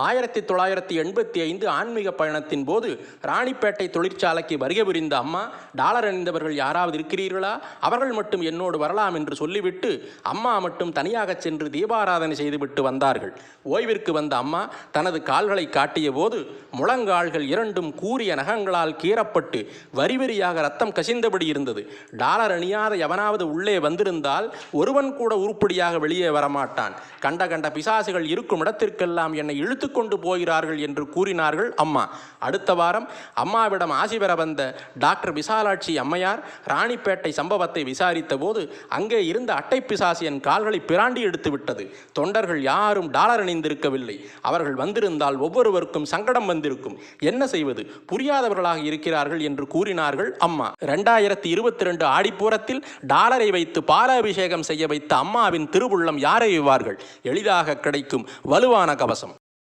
1985 ஆன்மீக பயணத்தின் போது ராணிப்பேட்டை தொழிற்சாலைக்கு வருகை புரிந்த அம்மா, டாலர் அணிந்தவர்கள் யாராவது இருக்கிறீர்களா, அவர்கள் மட்டும் என்னோடு வரலாம் என்று சொல்லிவிட்டு அம்மா மட்டும் தனியாக சென்று தீபாராதனை செய்துவிட்டு வந்தார்கள். ஓய்விற்கு வந்த அம்மா தனது கால்களை காட்டிய போது முழங்கால்கள் இரண்டும் கூரிய நகங்களால் கீறப்பட்டு வரி வரியாக ரத்தம் கசிந்தபடி இருந்தது. டாலர் அணியாத எவனாவது உள்ளே வந்திருந்தால் ஒருவன் கூட உருப்படியாக வெளியே வரமாட்டான். கண்ட கண்ட பிசாசுகள் இருக்கும் இடத்திற்கெல்லாம் என்னை இழுத்து கொண்டு போகிறார்கள் என்று கூறினார்கள் அம்மா. அடுத்த வாரம் அம்மாவிடம் ஆசி பெற வந்த டாக்டர் விசாலாட்சி அம்மையார் ராணிப்பேட்டை சம்பவத்தை விசாரித்த போது அங்கே இருந்த அட்டை பிசாசு என் கால்களை பிராண்டி எடுத்து விட்டது. தொண்டர்கள் யாரும் டாலர் அணிந்திருக்கவில்லை. அவர்கள் வந்திருந்தால் ஒவ்வொருவருக்கும் சங்கடம் வந்திருக்கும். என்ன செய்வது, புரியாதவர்களாக இருக்கிறார்கள் என்று கூறினார்கள் அம்மா. 2022 ஆடிப்பூரத்தில் டாலரை வைத்து பாலாபிஷேகம் செய்ய வைத்த அம்மாவின் திருவுள்ளம் யாரை வைவார்கள்? எளிதாக கிடைக்கும் வலுவான கவசம்.